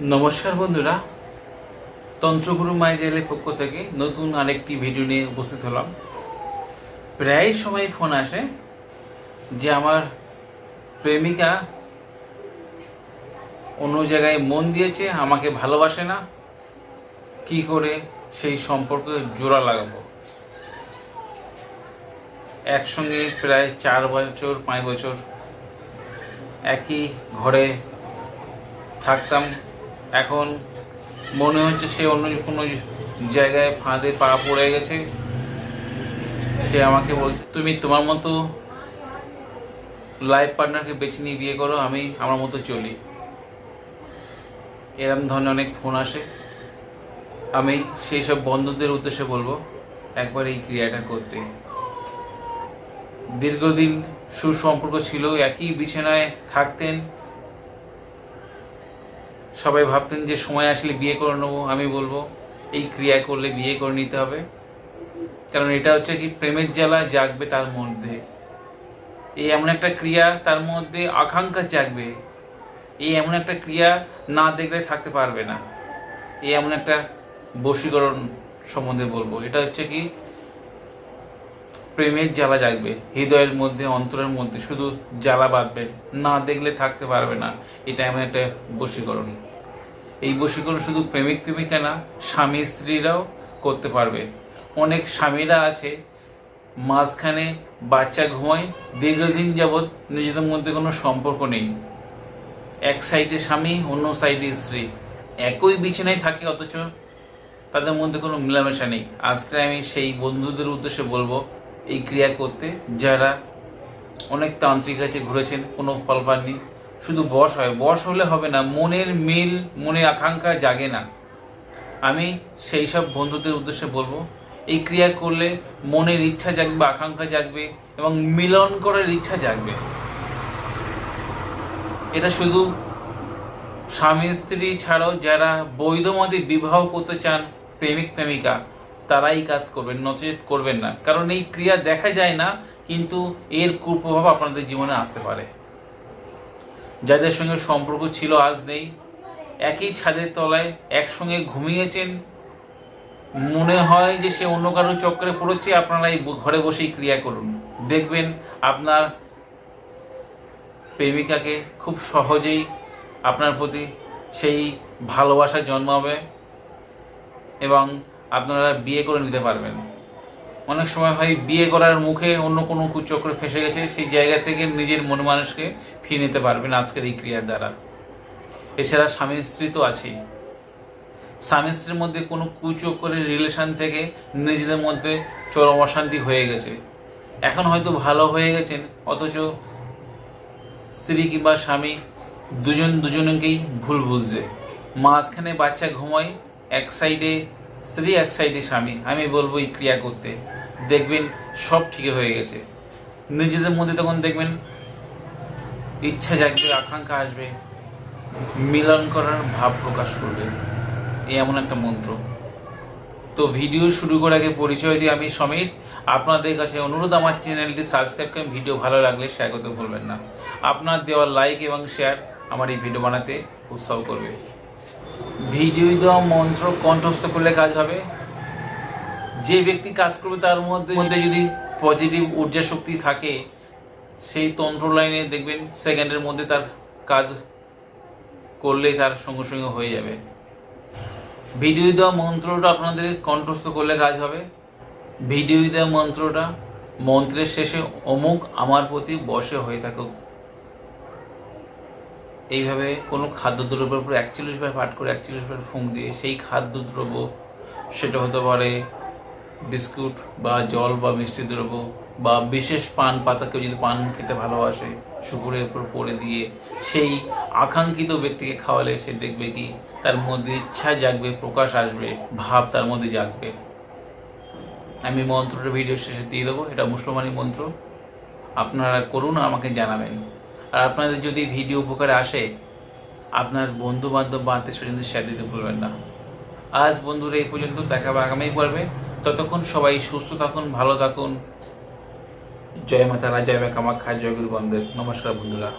নমস্কার বন্ধুরা, তন্ত্রগুরু মাইজেলের পক্ষ থেকে নতুন আরেকটি ভিডিও নিয়ে উপস্থিত হলাম। প্রায় সময় ফোন আসে যে আমার প্রেমিকা অন্য জায়গায় মন দিয়েছে, আমাকে ভালোবাসে না, কি করে সেই সম্পর্কে জোড়া লাগাবো। একসঙ্গে প্রায় 4-5 বছর একই ঘরে থাকতাম, এখন মনে হচ্ছে সে অন্য কোনো জায়গায় ফাঁদে পা পড়ে গেছে। সে আমাকে বলছে, তুমি তোমার মতো লাইফ পার্টনারকে বেছে নিয়ে বিয়ে করো, আমি আমার মতো চলি। এরম ধরনের অনেক ফোন আসে। আমি সেই সব বন্ধুদের উদ্দেশ্যে বলবো একবার এই ক্রিয়াটা করতে। দীর্ঘদিন সুসম্পর্ক ছিল, একই বিছানায় থাকতেন, সবাই ভাবতেন যে সময় আসলে বিয়ে করে নেবো। আমি বলবো এই ক্রিয়া করলে বিয়ে করে নিতে হবে, কারণ এটা হচ্ছে কি প্রেমের জ্বালা জাগবে তার মধ্যে। এই এমন একটা ক্রিয়া, তার মধ্যে আকাঙ্ক্ষা জাগবে। এই এমন একটা ক্রিয়া, না দেখলে থাকতে পারবে না। এই এমন একটা বশীকরণ সম্বন্ধে বলবো। এটা হচ্ছে কি প্রেমের জ্বালা জাগবে হৃদয়ের মধ্যে, অন্তরের মধ্যে শুধু জ্বালা বাঁধবে, না দেখলে থাকতে পারবে না। এটা এমন একটা বশীকরণ। এই বশীকরণ শুধু প্রেমিক প্রেমিকা না, স্বামী স্ত্রীরাও করতে পারবে। অনেক স্বামীরা আছে মাঝখানে বাচ্চা ঘুমায়, দীর্ঘদিন যাবৎ নিজেদের মধ্যে কোনো সম্পর্ক নেই। এক সাইডে স্বামী, অন্য সাইডে স্ত্রী, একই বিছানায় থাকে, অথচ তাদের মধ্যে কোনো মেলামেশা নেই। আজকে আমি সেই বন্ধুদের উদ্দেশ্যে বলবো এই ক্রিয়া করতে, যারা অনেক তান্ত্রিক কাছে ঘুরেছেন, কোনো ফল পাননি। শুধু বশ হলে হবে না, মনের মিল, মনের আকাঙ্ক্ষা জাগে না। আমি সেই সব বন্ধুদের উদ্দেশ্যে বলবো এই ক্রিয়া করলে মনের ইচ্ছা জাগবে, আকাঙ্ক্ষা জাগবে এবং মিলন করার ইচ্ছা জাগবে। এটা শুধু স্বামী স্ত্রী ছাড়াও যারা বৈধ মতে বিবাহ করতে চান, প্রেমিক প্রেমিকা, তারাই কাজ করবেন, নচেত করবেন না। কারণ এই ক্রিয়া দেখা যায় না, কিন্তু এর কুপ্রভাব আপনাদের জীবনে আসতে পারে। যাদের সঙ্গে সম্পর্ক ছিল, আজ নেই, একই ছাদের তলায় একসঙ্গে ঘুমিয়েছেন, মনে হয় যে সে অন্য কারো চক্করে পড়েছে, আপনারা এই ঘরে বসেই ক্রিয়া করুন। দেখবেন আপনার প্রেমিকাকে খুব সহজেই আপনার প্রতি সেই ভালোবাসা জন্মাবে এবং আপনারা বিয়ে করে নিতে পারবেন। অনেক সময় হয় বিয়ে করার মুখে অন্য কোনো কুচক্রে ফেঁসে গেছে, সেই জায়গা থেকে নিজের মন মানুষকে ফিরে নিতে পারবেন আজকের এই ক্রিয়ার দ্বারা। এছাড়া স্বামী স্ত্রী তো আছেই। স্বামী স্ত্রীর মধ্যে কোনো কুচক্রের রিলেশন থেকে নিজেদের মধ্যে চরম অশান্তি হয়ে গেছে, এখন হয়তো ভালো হয়ে গেছেন, অথচ স্ত্রী কিংবা স্বামী দুজনকেই ভুল বুঝছে। মাঝখানে বাচ্চা ঘুমায়, এক সাইডে স্ত্রী, এক সাইডে স্বামী। আমি বলবো এই ক্রিয়া করতে, দেখবেন সব ঠিক হয়ে গেছে। নিজেদের মধ্যে তখন দেখবেন ইচ্ছা জাগবে, আকাঙ্ক্ষা আসবে, মিলন করার ভাব প্রকাশ করবে। এই এমন একটা মন্ত্র। তো ভিডিও শুরু করার আগে পরিচয় দিয়ে আমি সমীর। আপনাদের কাছে অনুরোধ, আমার চ্যানেলটি সাবস্ক্রাইব করেন, ভিডিও ভালো লাগলে শেয়ার করতে ভুলবেন না। আপনার দেওয়া লাইক এবং শেয়ার আমার এই ভিডিও বানাতে উৎসাহ করবে। ভিডিও দেওয়া মন্ত্র কণ্ঠস্থ করলে কাজ হবে। যে ব্যক্তি কাজ করবে তার মধ্যে যদি পজিটিভ ঊর্জা শক্তি থাকে, সেই তন্ত্র লাইনে দেখবেন সেকেন্ডের মধ্যে তার কাজ করলে তার সঙ্গে সঙ্গে হয়ে যাবে। ভিডিও দেওয়া মন্ত্রটা আপনাদের কণ্ঠস্থ করলে কাজ হবে। ভিডিও দেওয়া মন্ত্রটা, মন্ত্রের শেষে অমুক আমার প্রতি বশে হয়ে থাকুক, এইভাবে কোনো খাদ্যদ্রব্যের উপর 41 বার পাঠ করে 41 বার ফুঁক দিয়ে সেই খাদ্যদ্রব্য, সেটা হতে পারে বিস্কুট বা জল বা মিষ্টি দ্রব্য বা বিশেষ পান পাতা, কেউ যদি পান খেতে ভালোবাসে, শুকুরের উপর পড়ে দিয়ে সেই আকাঙ্ক্ষিত ব্যক্তিকে খাওয়ালে সে দেখবে কি তার মধ্যে ইচ্ছা জাগবে, প্রকাশ আসবে, ভাব তার মধ্যে জাগবে। আমি মন্ত্রটা ভিডিও শেষে দিয়ে দেবো। এটা মুসলমানি মন্ত্র, আপনারা করুন, আমাকে জানাবেন। আর আপনাদের যদি ভিডিও উপকারে আসে, আপনার বন্ধু বান্ধব বা আত্মীয় স্বজনদের শেয়ার দিতে ভুলবেন না। আজ বন্ধুরা এই পর্যন্ত, দেখা হবে আগামী পর্বে। ততক্ষণ সবাই সুস্থ থাকুন, ভালো থাকুন। জয় মাতারা, জয় মা কামাখ্যা, জয় গুরু বন্দে। নমস্কার বন্ধুরা।